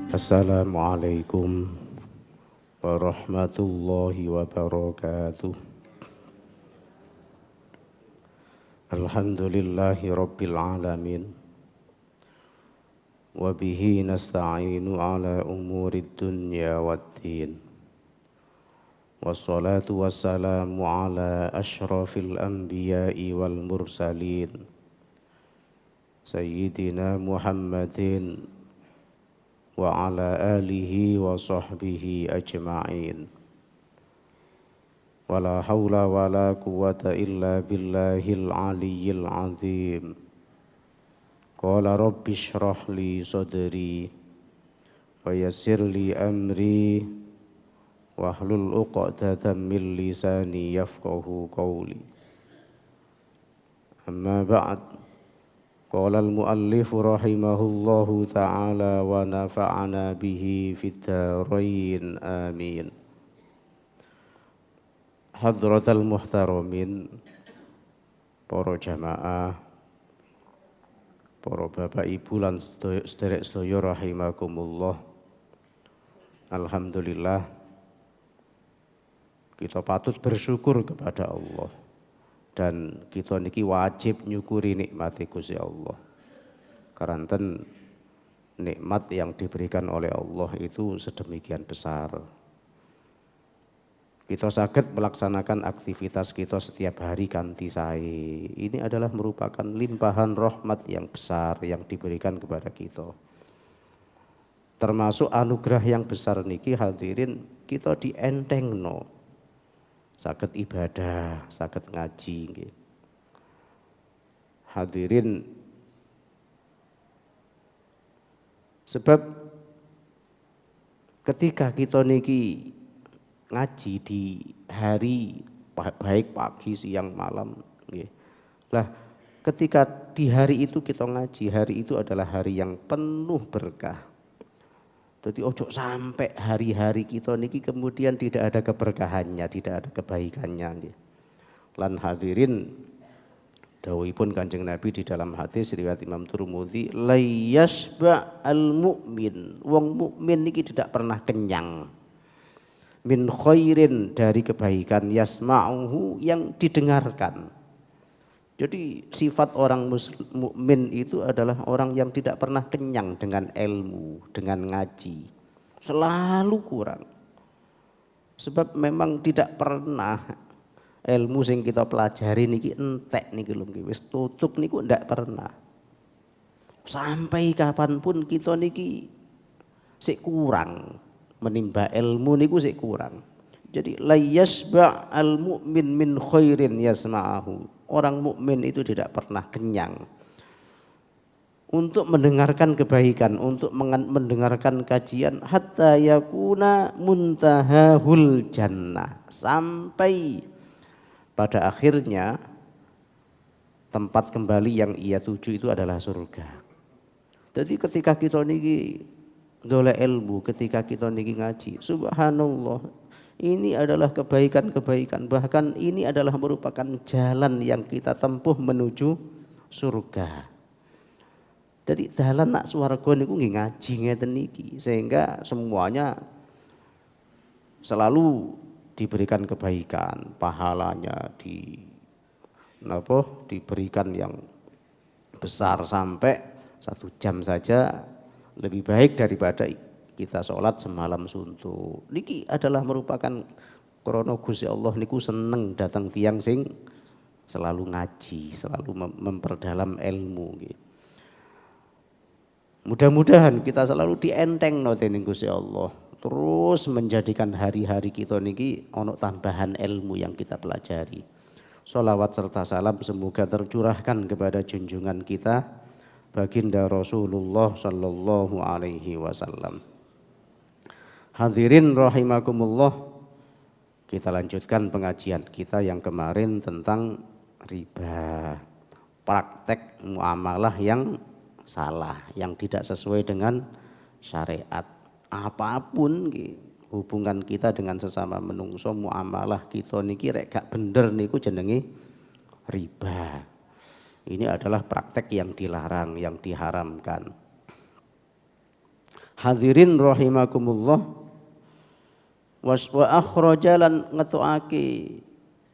Assalamualaikum warahmatullahi wabarakatuh. Alhamdulillahi rabbil alamin. Wabihi nasta'inu ala umurid dunya waddin. Wassalatu wassalamu ala ashrafil anbiya'i wal mursalin. Sayyidina Muhammadin wa ala alihi wa sahbihi ajma'in. Wala hawla wala quwwata illa billahil aliyyil azim. Qala rabbi shrah li sadri wa yassir li amri wahlul 'uqdatam min lisani yafqahu qawli. Amma ba'd. Qala al-muallif rahimahullahu ta'ala wa nafa'ana bihi fid dharain amin. Hadratal muhtaramin, para jamaah, para bapak ibu lan sederek sedaya rahimakumullah. Alhamdulillah kita patut bersyukur kepada Allah. Dan kita niki wajib nyukuri nikmati Gusti Allah. Karena nikmat yang diberikan oleh Allah itu sedemikian besar. Kita saged melaksanakan aktivitas kita setiap hari kanthi sae. Ini adalah merupakan limpahan rahmat yang besar yang diberikan kepada kita. Termasuk anugerah yang besar niki hadirin kita dientengno. Saged ibadah, saged ngaji nggih. Hadirin, sebab ketika kita niki ngaji di hari baik pagi, siang, malam nggih. Lah ketika di hari itu kita ngaji, hari itu adalah hari yang penuh berkah. Jadi ojo sampai hari-hari kita niki kemudian tidak ada keberkahannya, tidak ada kebaikannya. Lan hadirin, dawuhipun Kanjeng Nabi di dalam hadis riwayat Imam Tirmidzi, la yashba al mu'min. Wong mukmin niki tidak pernah kenyang. Min khairin, dari kebaikan, yasma'uhu, yang didengarkan. Jadi sifat orang mukmin itu adalah orang yang tidak pernah kenyang dengan ilmu, dengan ngaji. Selalu kurang. Sebab memang tidak pernah ilmu sing kita pelajari niki entek niki lho nggih, wis tutuk niku ndak pernah. Sampai kapanpun kita niki sik kurang menimba ilmu niku sik kurang. Jadi la yasba al mu'min min khairin yasma'ahu. Orang mukmin itu tidak pernah kenyang untuk mendengarkan kebaikan, untuk mendengarkan kajian, hatta yakuna muntahahul jannah, sampai pada akhirnya tempat kembali yang ia tuju itu adalah surga. Jadi ketika kita niki ndolek ilmu, ketika kita niki ngaji, subhanallah, ini adalah kebaikan-kebaikan, bahkan ini adalah merupakan jalan yang kita tempuh menuju surga. Jadi dalan nak swarga niku nggih ngaji ngeten niki, sehingga semuanya selalu diberikan kebaikan, pahalanya diberikan yang besar, sampai 1 jam saja lebih baik daripada kita sholat semalam suntuk. Niki adalah merupakan krono Gusti Allah niku seneng datang tiang sing selalu ngaji, selalu memperdalam ilmu. Mudah-mudahan kita selalu dientengno dening Gusti Allah, terus menjadikan hari-hari kita niki ono tambahan ilmu yang kita pelajari. Sholawat serta salam semoga tercurahkan kepada junjungan kita baginda Rasulullah sallallahu alaihi wasallam. Hadirin rahimakumullah, kita lanjutkan pengajian kita yang kemarin tentang riba, praktek muamalah yang salah, yang tidak sesuai dengan syariat. Apapun hubungan kita dengan sesama menungso, muamalah kita niki rek gak bener niku jenenge riba. Ini adalah praktek yang dilarang, yang diharamkan. Hadirin rahimakumullah, wa akhraja lan ngetokake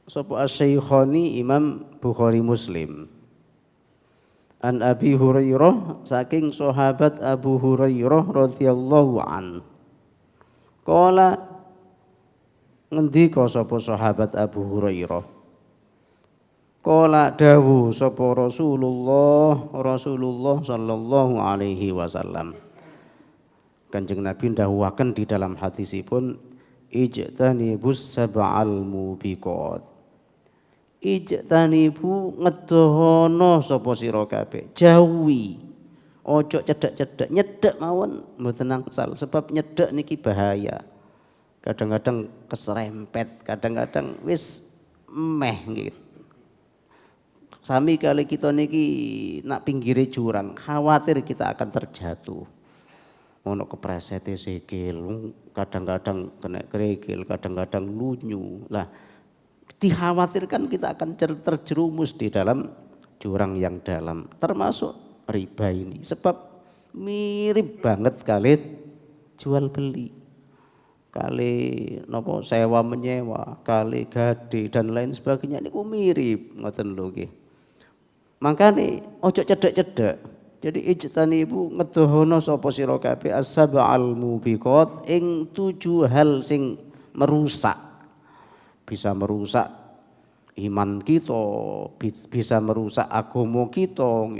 sapa asy-Syaikhani Imam Bukhari Muslim. An Abi Hurairah saking sahabat Abu Hurairah radhiyallahu an. Qala ngendika sapa sahabat Abu Hurairah. Qala dawu sapa Rasulullah sallallahu alaihi wasallam. Kanjeng Nabi ndhawuhaken di dalam hadisipun ijtanibus sab'al mubiqat. Ijtanibu ngedohono sapa sira kabeh, jauhi. Ojo cedhek-cedhek, nyedhek mawon mboten angsal sebab nyedhek niki bahaya. Kadang-kadang keserempet, kadang-kadang wis meh nggih. Sami kali kita niki nak pinggire jurang, khawatir kita akan terjatuh. Ono kepresete sikil, kadang-kadang kena kerikil, kadang-kadang lunyu. Lah, dikhawatirkan kita akan terjerumus di dalam jurang yang dalam, termasuk riba ini. Sebab mirip banget kali jual beli, kali nopo sewa menyewa, kali gade dan lain sebagainya. Ini mirip, ngoten lho nggih. Makane ojo cedek-cedek. Jadi ijtanibu ngedohono sapa sira kabeh as-sab'al mubiqat ing 7 hal sing merusak. Bisa merusak iman kita, bisa merusak agama kita.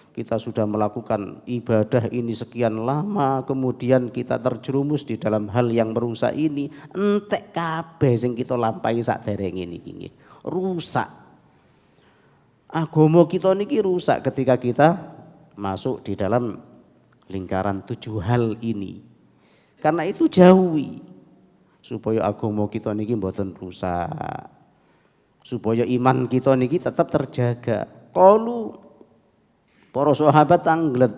Kita sudah melakukan ibadah ini sekian lama, kemudian kita terjerumus di dalam hal yang merusak ini, entek kabeh sing kita lampahi saderenge niki. Rusak. Agama kita niki rusak ketika kita masuk di dalam lingkaran 7 hal ini. Karena itu jauhi supaya agama kita niki mboten rusak, supaya iman kita niki tetap terjaga. Qalu para sahabat tanglet,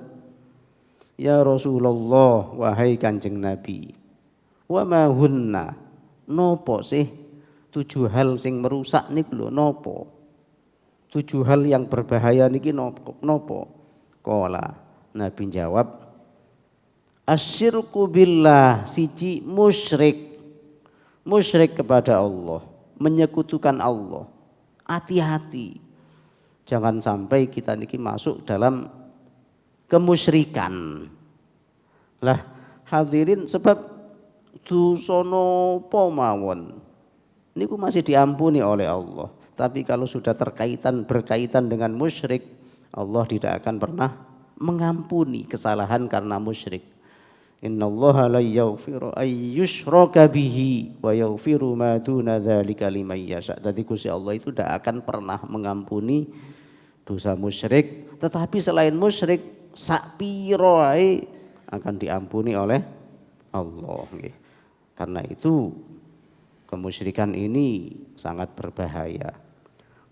ya Rasulullah, wahai Kanjeng Nabi, wa ma hunna, nopo sih 7 hal sing merusak niku lho, nopo 7 hal yang berbahaya niki nopo? Qala, Nabi jawab, asyirku billah, siji musyrik kepada Allah, menyekutukan Allah. Hati-hati, jangan sampai kita niki masuk dalam kemusyrikan. Lah hadirin, sebab dusono pomawon niku masih diampuni oleh Allah. Tapi kalau sudah berkaitan dengan musyrik, Allah tidak akan pernah mengampuni kesalahan karena musyrik. Innallaha la yaghfiru ay yushraka bihi wa yaghfiru ma duna dzalika liman yasha. Jadi Gusti Allah itu tidak akan pernah mengampuni dosa musyrik, tetapi selain musyrik sak piro ae akan diampuni oleh Allah. Karena itu kemusyrikan ini sangat berbahaya.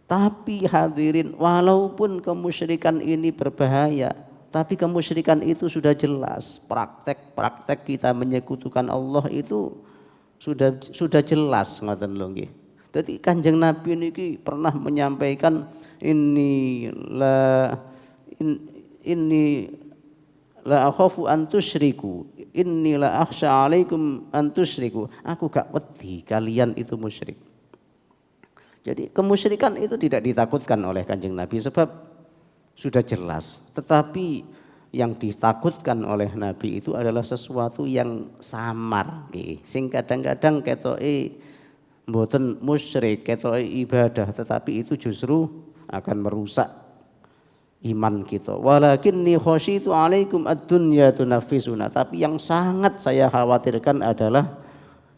Tapi hadirin, walaupun kemusyrikan ini berbahaya, tapi kemusyrikan itu sudah jelas. Praktek kita menyekutukan Allah itu sudah jelas, ngoten lho nggih. Dadi Kanjeng Nabi niki pernah menyampaikan inni la akhafu an tusyriku, inni la akhsha alaikum an tusyriku. Aku gak wedi kalian itu musyrik. Jadi kemusyrikan itu tidak ditakutkan oleh Kanjeng Nabi sebab sudah jelas. Tetapi yang ditakutkan oleh Nabi itu adalah sesuatu yang samar, sing kadang-kadang ketoke mboten musyrik, ketoke ibadah, tetapi itu justru akan merusak iman kita. Walakinni khasyitu alaikum ad-dunya tunafisuna. Tapi yang sangat saya khawatirkan adalah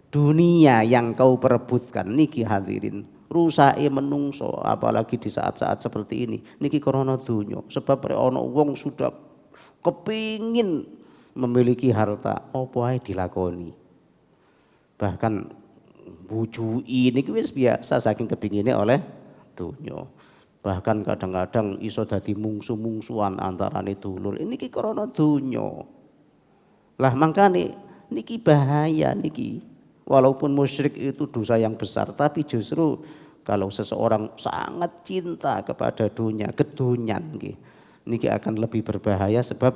dunia yang kau perebutkan niki hadirin. Rusake menungso, apalagi di saat-saat seperti ini niki krana dunya. Sebab ana wong sudah kepingin memiliki harta, apa ae dilakoni. Bahkan bujui niki wis biasa saking kepingine oleh dunya. Bahkan kadang-kadang iso dadi mungsu-mungsuan antarane dulur. Niki krana dunya. Lah mangkane niki bahaya niki. Walaupun musyrik itu dosa yang besar, tapi justru kalau seseorang sangat cinta kepada dunia, kedunyan niki akan lebih berbahaya sebab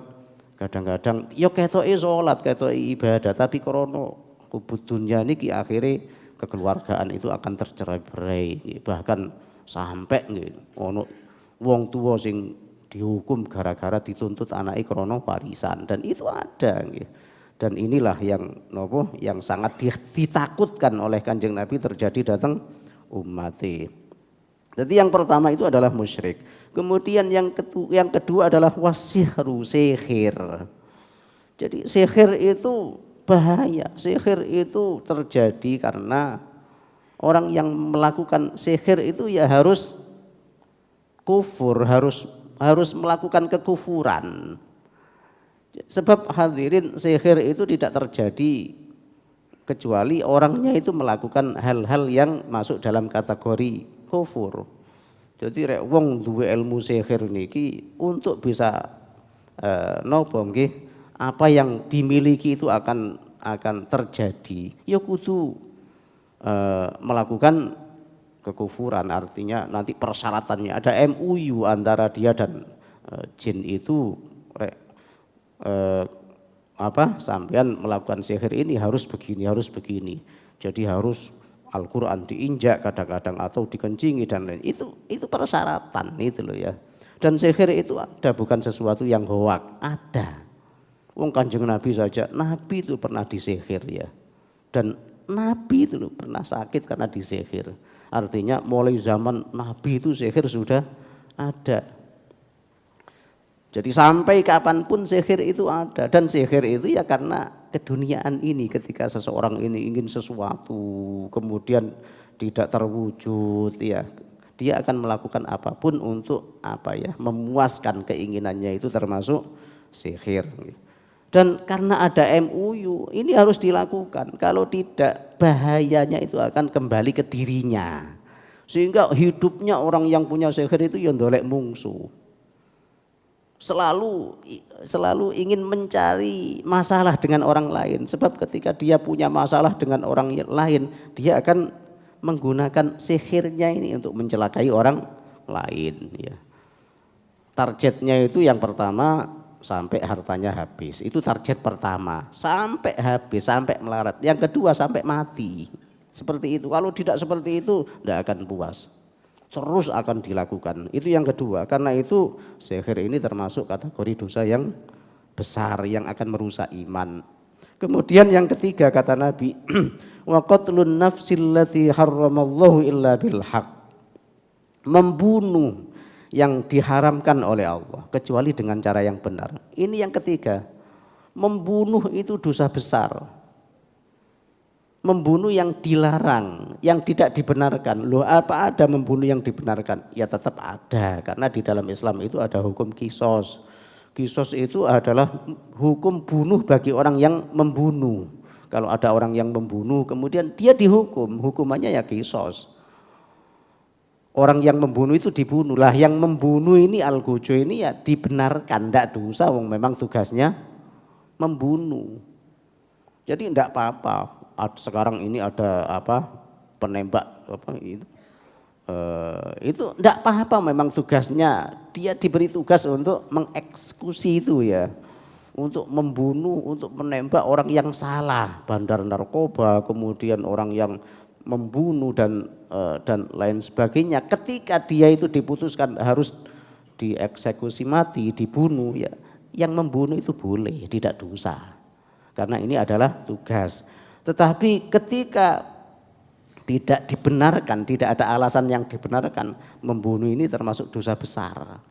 Kadang-kadang ya ketoke salat, ketoke ibadah, tapi krana hubud dunya niki akhire kekeluargaan itu akan tercerai-berai. Bahkan sampai nggih ono wong tua sing dihukum gara-gara dituntut anake krana warisan, dan itu ada nggih. Dan inilah yang nopo yang sangat ditakutkan oleh Kanjeng Nabi terjadi datang ummati. Jadi yang pertama itu adalah musyrik. Kemudian yang kedua adalah wasihru, sihir. Jadi sihir itu bahaya. Sihir itu terjadi karena orang yang melakukan sihir itu ya harus kufur, harus melakukan kekufuran. Sebab hadirin, sihir itu tidak terjadi kecuali orangnya itu melakukan hal-hal yang masuk dalam kategori kufur. Jadi rek wong duwe ilmu sihir niki untuk bisa nopo nggih, apa yang dimiliki itu akan terjadi, ya kudu melakukan kekufuran. Artinya nanti persyaratannya ada MOU antara dia dan jin itu, sampean melakukan sihir ini harus begini. Jadi harus Al-Quran diinjak kadang-kadang atau dikencingi dan lain. Itu persyaratan itu loh ya. Dan sihir itu ada, bukan sesuatu yang hoak, ada. Wong Kanjeng Nabi saja, Nabi itu pernah disihir ya. Dan Nabi itu loh pernah sakit karena disihir. Artinya mulai zaman Nabi itu sihir sudah ada. Jadi sampai kapanpun sihir itu ada, dan sihir itu ya karena keduniaan ini, ketika seseorang ini ingin sesuatu kemudian tidak terwujud ya, dia akan melakukan apapun untuk memuaskan keinginannya, itu termasuk sihir. Dan karena ada MOU ini harus dilakukan, kalau tidak bahayanya itu akan kembali ke dirinya, sehingga hidupnya orang yang punya sihir itu ya ndolek mungsu. Selalu ingin mencari masalah dengan orang lain, sebab ketika dia punya masalah dengan orang lain, dia akan menggunakan sihirnya ini untuk mencelakai orang lain ya. Targetnya itu yang pertama sampai hartanya habis, itu target pertama, sampai habis, sampai melarat. Yang kedua sampai mati, seperti itu. Kalau tidak seperti itu tidak akan puas, terus akan dilakukan. Itu yang kedua. Karena itu sihir ini termasuk kategori dosa yang besar yang akan merusak iman. Kemudian yang ketiga kata Nabi, wa qatlun nafsil lati harramallahu illa bil haq. Membunuh yang diharamkan oleh Allah kecuali dengan cara yang benar. Ini yang ketiga. Membunuh itu dosa besar. Membunuh yang dilarang, yang tidak dibenarkan. Loh, apa ada membunuh yang dibenarkan? Ya tetap ada, karena di dalam Islam itu ada hukum kisos. Kisos itu adalah hukum bunuh bagi orang yang membunuh. Kalau ada orang yang membunuh kemudian dia dihukum, hukumannya ya kisos. Orang yang membunuh itu dibunuh. Lah yang membunuh ini al-gojo ini ya dibenarkan, tidak dosa, wong memang tugasnya membunuh. Jadi tidak apa-apa. Sekarang ini ada penembak itu tidak apa-apa, memang tugasnya dia diberi tugas untuk mengeksekusi itu ya, untuk membunuh, untuk menembak orang yang salah, bandar narkoba, kemudian orang yang membunuh dan lain sebagainya. Ketika dia itu diputuskan harus dieksekusi mati, dibunuh ya, yang membunuh itu boleh, tidak dosa, karena ini adalah tugas. Tetapi ketika tidak dibenarkan, tidak ada alasan yang dibenarkan, membunuh ini termasuk dosa besar.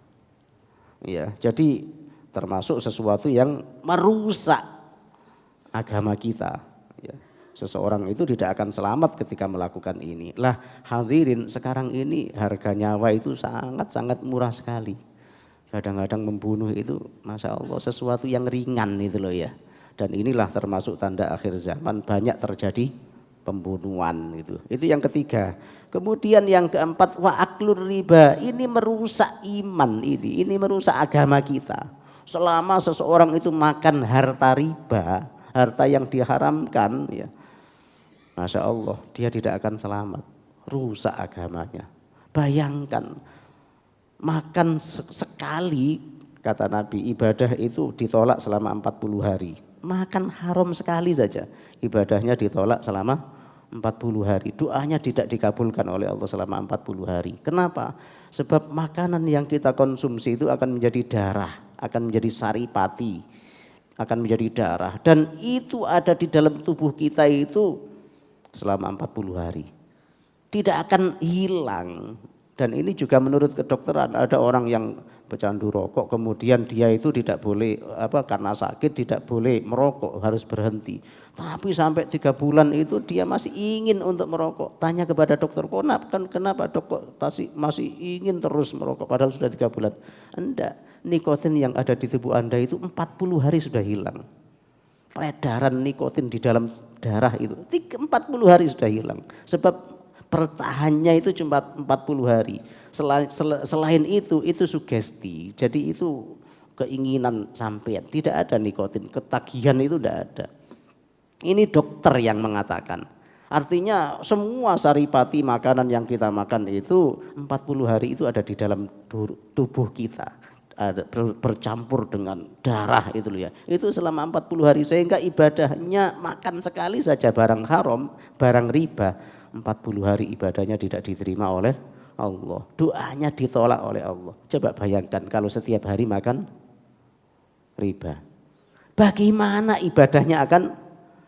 Ya, jadi termasuk sesuatu yang merusak agama kita. Ya, seseorang itu tidak akan selamat ketika melakukan ini. Lah hadirin, sekarang ini harga nyawa itu sangat-sangat murah sekali. Kadang-kadang membunuh itu, masya Allah, sesuatu yang ringan itu loh ya. Dan inilah termasuk tanda akhir zaman, banyak terjadi pembunuhan gitu. Itu yang ketiga. Kemudian yang keempat, wa aklur riba. Ini merusak iman, ini merusak agama kita. Selama seseorang itu makan harta riba, harta yang diharamkan ya, masya Allah, dia tidak akan selamat, rusak agamanya. Bayangkan makan sekali kata Nabi, ibadah itu ditolak selama 40 hari. Makan haram sekali saja, ibadahnya ditolak selama 40 hari. Doanya tidak dikabulkan oleh Allah selama 40 hari. Kenapa? Sebab makanan yang kita konsumsi itu akan menjadi darah, akan menjadi saripati, akan menjadi darah. Dan itu ada di dalam tubuh kita itu selama 40 hari. Tidak akan hilang. Dan ini juga menurut kedokteran, ada orang yang pecandu rokok, kemudian dia itu tidak boleh karena sakit tidak boleh merokok, harus berhenti. Tapi sampai 3 bulan itu dia masih ingin untuk merokok. Tanya kepada dokter, kenapa dok masih ingin terus merokok padahal sudah 3 bulan? Enggak, nikotin yang ada di tubuh Anda itu 40 hari sudah hilang. Peredaran nikotin di dalam darah itu 40 hari sudah hilang. Sebab bertahannya itu cuma 40 hari. Selain itu sugesti. Jadi itu keinginan sampean. Tidak ada nikotin, ketagihan itu tidak ada. Ini dokter yang mengatakan. Artinya semua saripati makanan yang kita makan itu 40 hari itu ada di dalam tubuh kita. Ada bercampur dengan darah itu loh ya. Itu selama 40 hari sehingga ibadahnya makan sekali saja barang haram, barang riba. 40 hari ibadahnya tidak diterima oleh Allah. Doanya ditolak oleh Allah. Coba bayangkan kalau setiap hari makan riba. Bagaimana ibadahnya akan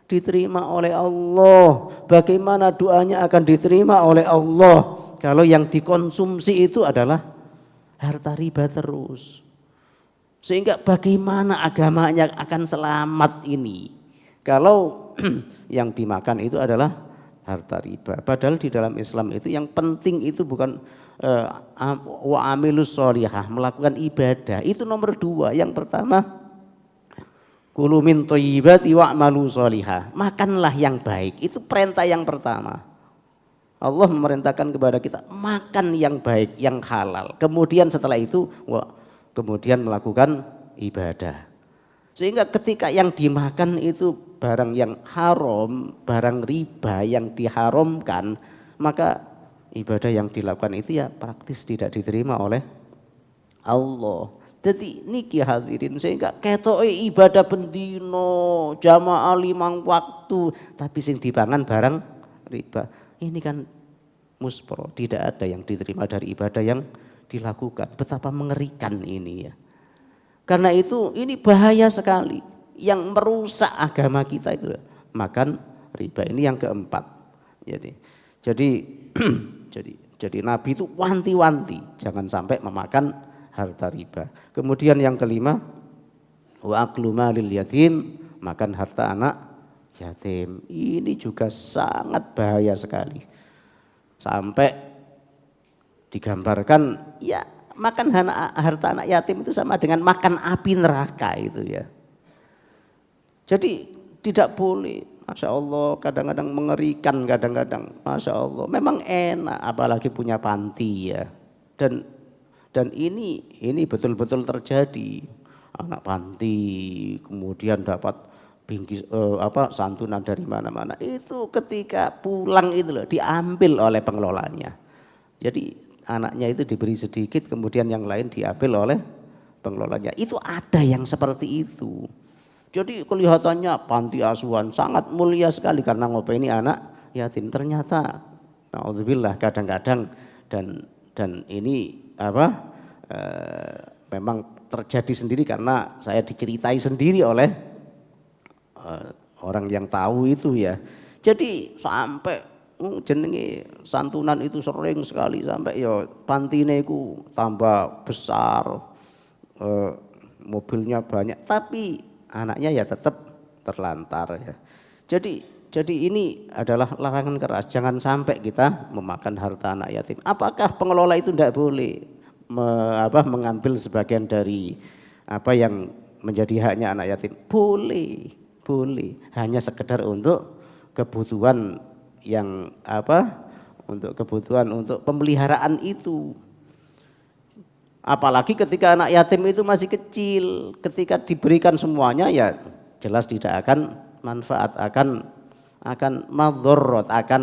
diterima oleh Allah? Bagaimana doanya akan diterima oleh Allah? Kalau yang dikonsumsi itu adalah harta riba terus. Sehingga bagaimana agamanya akan selamat ini? Kalau yang dimakan itu adalah harta riba. Padahal di dalam Islam itu yang penting itu bukan wa amilus sholihah, melakukan ibadah. Itu nomor 2. Yang pertama, kulu min thayyibati wa'malu sholihah. Makanlah yang baik. Itu perintah yang pertama. Allah memerintahkan kepada kita makan yang baik, yang halal. Kemudian setelah itu kemudian melakukan ibadah. Sehingga ketika yang dimakan itu barang yang haram, barang riba yang diharamkan, maka ibadah yang dilakukan itu ya praktis tidak diterima oleh Allah. Jadi niki hadirin, sehingga ketoke ibadah bendino, jamaah 5 waktu, tapi sing dipangan barang riba. Ini kan muspro, tidak ada yang diterima dari ibadah yang dilakukan. Betapa mengerikan ini ya. Karena itu ini bahaya sekali. Yang merusak agama kita itu makan riba. Ini yang keempat. Jadi Nabi itu wanti-wanti jangan sampai memakan harta riba. Kemudian yang kelima, wa aklu malil yatim, makan harta anak yatim. Ini juga sangat bahaya sekali. Sampai digambarkan ya makan harta anak yatim itu sama dengan makan api neraka itu ya. Jadi tidak boleh. Masya Allah, kadang-kadang mengerikan, kadang-kadang Masya Allah. Memang enak, apalagi punya panti ya. Dan ini betul-betul terjadi. Anak panti kemudian dapat santunan dari mana-mana. Itu ketika pulang itu loh diambil oleh pengelolanya. Jadi anaknya itu diberi sedikit, kemudian yang lain diambil oleh pengelolanya. Itu ada yang seperti itu. Jadi kelihatannya panti asuhan sangat mulia sekali karena ngopeni anak yatim. Ternyata naudzubillah kadang-kadang dan ini memang terjadi sendiri karena saya diceritai sendiri oleh orang yang tahu itu ya. Jadi sampai jenenge santunan itu sering sekali sampai ya pantine iku tambah besar, mobilnya banyak, tapi anaknya ya tetap terlantar ya. Jadi ini adalah larangan keras, jangan sampai kita memakan harta anak yatim. Apakah pengelola itu tidak boleh mengambil sebagian dari apa yang menjadi haknya anak yatim? Boleh. Hanya sekedar untuk kebutuhan yang untuk kebutuhan untuk pemeliharaan itu. Apalagi ketika anak yatim itu masih kecil, ketika diberikan semuanya ya jelas tidak akan manfaat, akan madharat, akan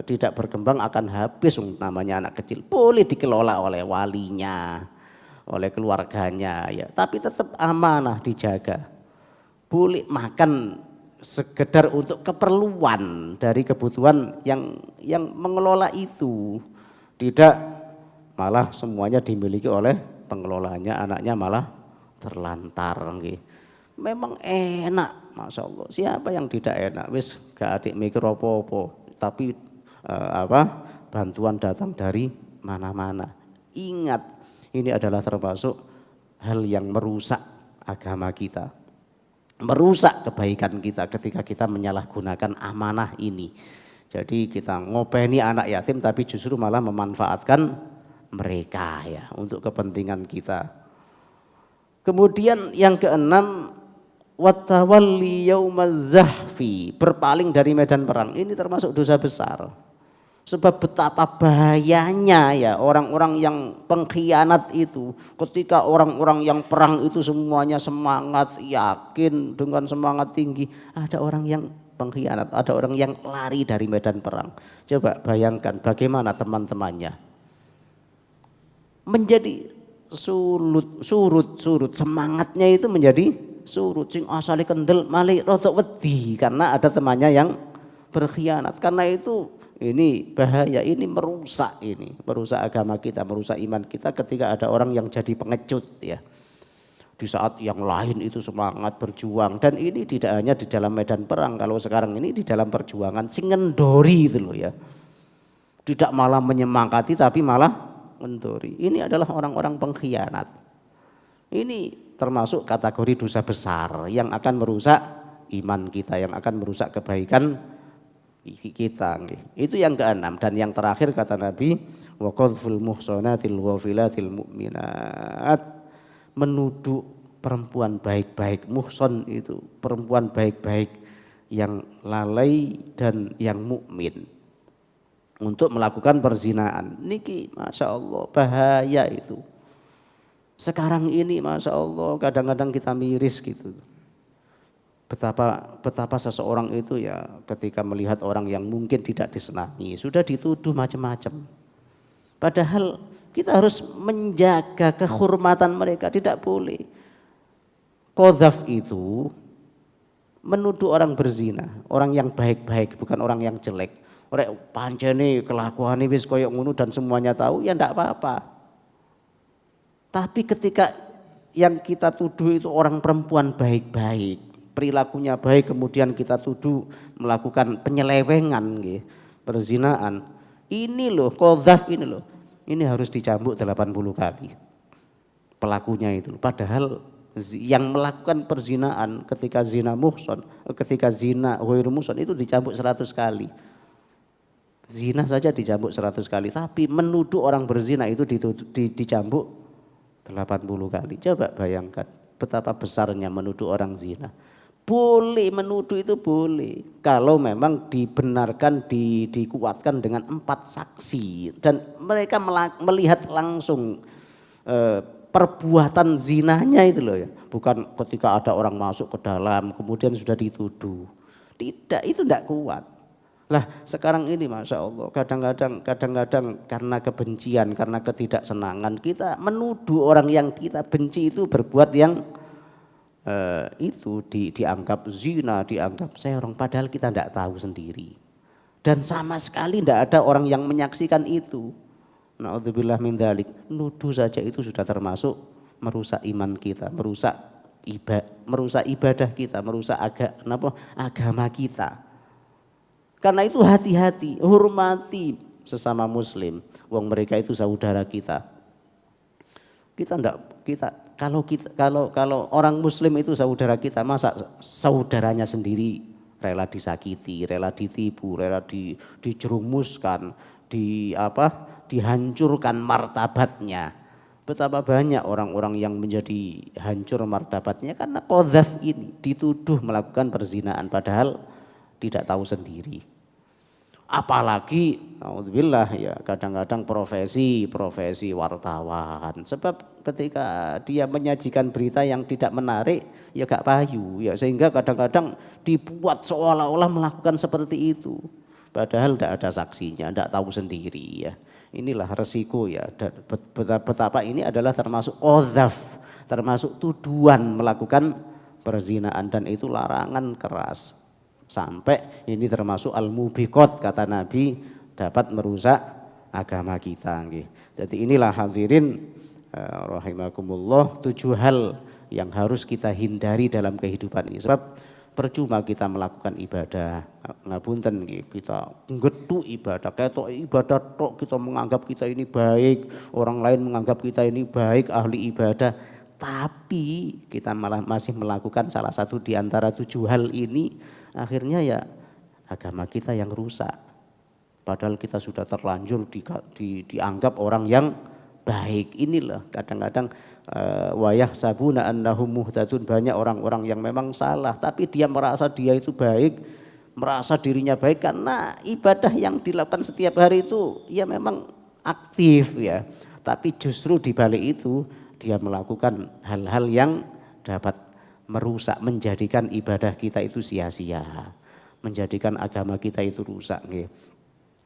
tidak berkembang, akan habis namanya anak kecil. Boleh dikelola oleh walinya, oleh keluarganya ya, tapi tetap amanah dijaga. Boleh makan sekedar untuk keperluan dari kebutuhan yang mengelola itu, tidak malah semuanya dimiliki oleh pengelolanya, anaknya malah terlantar. Memang enak, masya Allah. Siapa yang tidak enak? Wis gak adik mikir apa-apa, tapi bantuan datang dari mana-mana. Ingat, ini adalah termasuk hal yang merusak agama kita, merusak kebaikan kita ketika kita menyalahgunakan amanah ini. Jadi kita ngopeni anak yatim tapi justru malah memanfaatkan mereka ya untuk kepentingan kita. Kemudian yang keenam, watawalli yaumaz zahfi, berpaling dari medan perang. Ini termasuk dosa besar. Sebab betapa bahayanya ya orang-orang yang pengkhianat itu, ketika orang-orang yang perang itu semuanya semangat, yakin dengan semangat tinggi, ada orang yang pengkhianat, ada orang yang lari dari medan perang. Coba bayangkan bagaimana teman-temannya menjadi surut, semangatnya itu menjadi surut, sing asale kendel malih rada wedi karena ada temannya yang berkhianat. Karena itu ini bahaya, ini merusak agama kita, merusak iman kita ketika ada orang yang jadi pengecut ya. Di saat yang lain itu semangat berjuang, dan ini tidak hanya di dalam medan perang, kalau sekarang ini di dalam perjuangan sing ngendori itu loh ya. Tidak malah menyemangati tapi malah ngendori. Ini adalah orang-orang pengkhianat. Ini termasuk kategori dosa besar yang akan merusak iman kita, yang akan merusak kebaikan kita. Itu yang keenam. Dan yang terakhir kata Nabi, wa qadful muhsanatil ghafilatil mu'minat, menuduh perempuan baik-baik. Muhson itu perempuan baik-baik yang lalai dan yang mukmin untuk melakukan perzinaan. Niki masya Allah bahaya itu. Sekarang ini masya Allah kadang-kadang kita miris gitu. Betapa seseorang itu ya ketika melihat orang yang mungkin tidak disenangi sudah dituduh macam-macam. Padahal kita harus menjaga kehormatan mereka, tidak boleh. Qadzaf itu menuduh orang berzina, orang yang baik-baik, bukan orang yang jelek. Orang pancene kelakuane wis koyo ngono dan semuanya tahu, ya ndak apa-apa. Tapi ketika yang kita tuduh itu orang perempuan baik-baik, perilakunya baik, kemudian kita tuduh melakukan penyelewengan, perzinaan. Ini loh, qadzaf ini loh. Ini harus dicambuk 80 kali. Pelakunya itu. Padahal yang melakukan perzinaan ketika zina muhson, ketika zina ghairu muhson itu dicambuk 100 kali. Zina saja dicambuk 100 kali, tapi menuduh orang berzina itu dicambuk 80 kali. Coba bayangkan betapa besarnya menuduh orang zina. Boleh menuduh itu boleh kalau memang dibenarkan, dikuatkan dengan 4 saksi dan mereka melihat langsung perbuatan zinanya itu loh ya, bukan ketika ada orang masuk ke dalam kemudian sudah dituduh. Tidak, itu tidak kuat. Lah sekarang ini masya Allah kadang-kadang karena kebencian, karena ketidaksenangan kita menuduh orang yang kita benci itu berbuat yang itu dianggap zina, dianggap serong, padahal kita tidak tahu sendiri dan sama sekali tidak ada orang yang menyaksikan itu. Na'udzubillah min dzalik. Nuduh saja itu sudah termasuk merusak iman kita, merusak ibadah kita, merusak agama kita. Karena itu hati-hati, hormati sesama muslim, wong mereka itu saudara kita. Kalau orang muslim itu saudara kita, masa saudaranya sendiri rela disakiti, rela ditipu, rela dijerumuskan, dihancurkan martabatnya. Betapa banyak orang-orang yang menjadi hancur martabatnya karena qadzaf ini, dituduh melakukan perzinaan padahal tidak tahu sendiri. Apalagi naudzubillah ya kadang-kadang profesi wartawan, sebab ketika dia menyajikan berita yang tidak menarik ya gak payu ya, sehingga kadang-kadang dibuat seolah-olah melakukan seperti itu padahal tidak ada saksinya, tidak tahu sendiri ya. Inilah resiko ya, dan betapa ini adalah termasuk qadzaf, termasuk tuduhan melakukan perzinaan, dan itu larangan keras. Sampai ini termasuk al-mubiqat kata Nabi, dapat merusak agama kita. Jadi inilah hadirin rahimakumullah 7 hal yang harus kita hindari dalam kehidupan ini. Sebab percuma kita melakukan ibadah, ngapunten kita nggetu ibadah, ketok ibadah tok kita menganggap kita ini baik, orang lain menganggap kita ini baik, ahli ibadah, tapi kita malah masih melakukan salah satu di antara 7 hal ini, akhirnya ya agama kita yang rusak. Padahal kita sudah terlanjur dianggap orang yang baik. Inilah kadang-kadang wayah sabuna annahum muhtadun, banyak orang-orang yang memang salah tapi dia merasa dia itu baik, merasa dirinya baik karena ibadah yang dilakukan setiap hari itu ya memang aktif ya, tapi justru di balik itu dia melakukan hal-hal yang dapat merusak, menjadikan ibadah kita itu sia-sia, menjadikan agama kita itu rusak nih.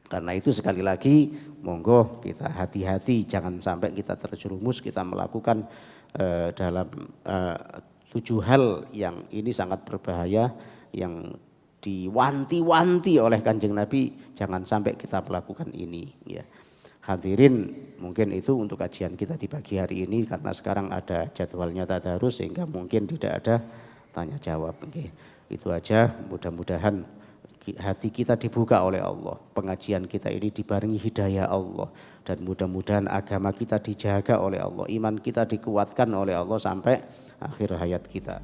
Karena itu sekali lagi monggo kita hati-hati, jangan sampai kita terjerumus, kita melakukan dalam 7 hal yang ini sangat berbahaya, yang diwanti-wanti oleh Kanjeng Nabi, jangan sampai kita melakukan ini ya. Hadirin, mungkin itu untuk kajian kita di pagi hari ini, karena sekarang ada jadwalnya tadarus sehingga mungkin tidak ada tanya jawab. Itu aja, mudah-mudahan hati kita dibuka oleh Allah, pengajian kita ini dibarengi hidayah Allah, dan mudah-mudahan agama kita dijaga oleh Allah, iman kita dikuatkan oleh Allah sampai akhir hayat kita.